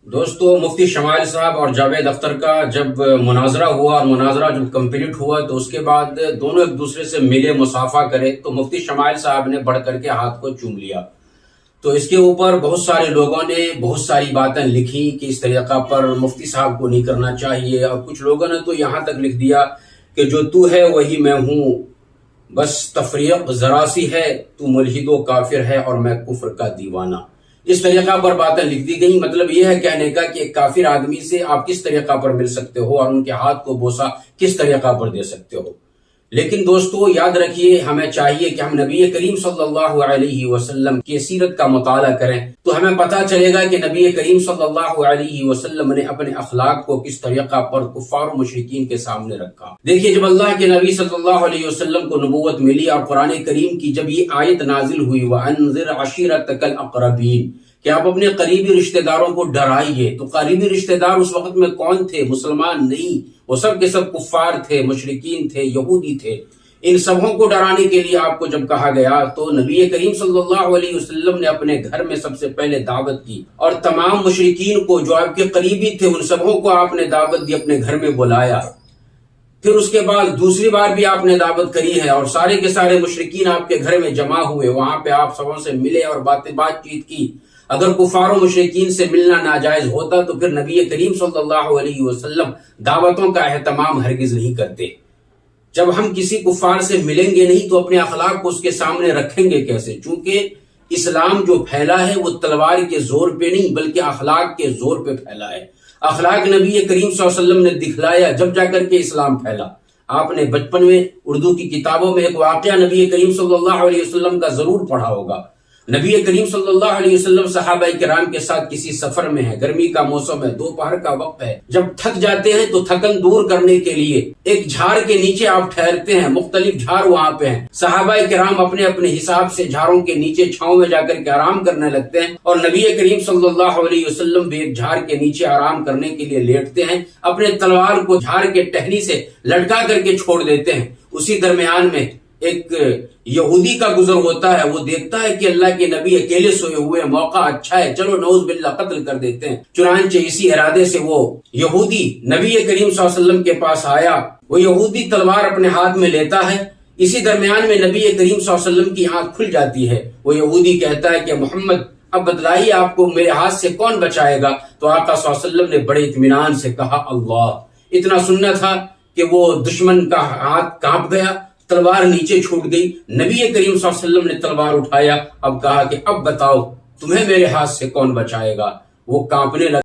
دوستو مفتی شمائل صاحب اور جاوید اختر کا جب مناظرہ ہوا اور مناظرہ جب کمپلیٹ ہوا تو اس کے بعد دونوں ایک دوسرے سے ملے مصافحہ کرے تو مفتی شمائل صاحب نے بڑھ کر کے ہاتھ کو چوم لیا۔ تو اس کے اوپر بہت سارے لوگوں نے بہت ساری باتیں لکھی کہ اس طریقہ پر مفتی صاحب کو نہیں کرنا چاہیے، اور کچھ لوگوں نے تو یہاں تک لکھ دیا کہ جو تو ہے وہی میں ہوں، بس تفریق ذرا سی ہے، تو ملحد و کافر ہے اور میں کفر کا دیوانہ۔ اس طریقہ پر باتیں لکھ دی گئی۔ مطلب یہ ہے کہنے کا کہ ایک کافر آدمی سے آپ کس طریقہ پر مل سکتے ہو اور ان کے ہاتھ کو بوسہ کس طریقہ پر دے سکتے ہو۔ لیکن دوستو یاد رکھیے، ہمیں چاہیے کہ ہم نبی کریم صلی اللہ علیہ وسلم کی سیرت کا مطالعہ کریں تو ہمیں پتہ چلے گا کہ نبی کریم صلی اللہ علیہ وسلم نے اپنے اخلاق کو کس طریقہ پر کفار و مشرکین کے سامنے رکھا۔ دیکھیے، جب اللہ کے نبی صلی اللہ علیہ وسلم کو نبوت ملی اور قرآن کریم کی جب یہ آیت نازل ہوئی وَأَنذِرْ عَشِيرَتَكَ الْأَقْرَبِينَ کہ آپ اپنے قریبی رشتہ داروں کو ڈرائیے، تو قریبی رشتہ دار اس وقت میں کون تھے؟ مسلمان نہیں، وہ سب کے سب کفار تھے، مشرکین تھے، یہودی تھے۔ ان سبوں کو ڈرانے کے لیے آپ کو جب کہا گیا تو نبی کریم صلی اللہ علیہ وسلم نے اپنے گھر میں سب سے پہلے دعوت کی، اور تمام مشرکین کو جو آپ کے قریبی تھے ان سبوں کو آپ نے دعوت دی، اپنے گھر میں بلایا۔ پھر اس کے بعد دوسری بار بھی آپ نے دعوت کری ہے اور سارے کے سارے مشرکین آپ کے گھر میں جمع ہوئے، وہاں پہ آپ سبوں سے ملے اور بات چیت کی۔ اگر کفار و مشرکین سے ملنا ناجائز ہوتا تو پھر نبی کریم صلی اللہ علیہ وسلم دعوتوں کا اہتمام ہرگز نہیں کرتے۔ جب ہم کسی کفار سے ملیں گے نہیں تو اپنے اخلاق کو اس کے سامنے رکھیں گے کیسے؟ چونکہ اسلام جو پھیلا ہے وہ تلوار کے زور پہ نہیں بلکہ اخلاق کے زور پہ پھیلا ہے۔ اخلاق نبی کریم صلی اللہ علیہ وسلم نے دکھلایا جب جا کر کے اسلام پھیلا۔ آپ نے بچپن میں اردو کی کتابوں میں ایک واقعہ نبی کریم صلی اللہ علیہ وسلم کا ضرور پڑھا ہوگا۔ نبی کریم صلی اللہ علیہ وسلم صحابہ کرام کے ساتھ کسی سفر میں ہے، گرمی کا موسم ہے، دوپہر کا وقت ہے، جب تھک جاتے ہیں تو تھکن دور کرنے کے لیے ایک جھاڑ کے نیچے آپ ٹھہرتے ہیں، مختلف جھاڑ وہاں پہ ہیں، صحابہ کرام اپنے اپنے حساب سے جھاڑوں کے نیچے چھاؤں میں جا کر کے آرام کرنے لگتے ہیں، اور نبی کریم صلی اللہ علیہ وسلم بھی ایک جھاڑ کے نیچے آرام کرنے کے لیے لیٹتے ہیں، اپنے تلوار کو جھاڑ کے ٹہنی سے لٹکا کر کے چھوڑ دیتے ہیں۔ اسی درمیان میں ایک یہودی کا گزر ہوتا ہے، وہ دیکھتا ہے کہ اللہ کے نبی اکیلے سوئے ہوئے، موقع اچھا ہے، چلو نعوذ باللہ قتل کر دیتے ہیں۔ چنانچہ اسی ارادے سے وہ یہودی نبی کریم صلی اللہ علیہ وسلم کے پاس آیا، وہ یہودی تلوار اپنے ہاتھ میں لیتا ہے۔ اسی درمیان میں نبی کریم صلی اللہ علیہ وسلم کی آنکھ کھل جاتی ہے، وہ یہودی کہتا ہے کہ محمد اب بتلائیے آپ کو میرے ہاتھ سے کون بچائے گا؟ تو آقا صلی اللہ علیہ وسلم نے بڑے اطمینان سے کہا اللہ۔ اتنا سننا تھا کہ وہ دشمن کا ہاتھ کانپ گیا، تلوار نیچے چھوٹ گئی۔ نبی کریم صلی اللہ علیہ وسلم نے تلوار اٹھایا، اب کہا کہ اب بتاؤ تمہیں میرے ہاتھ سے کون بچائے گا؟ وہ کانپنے لگا۔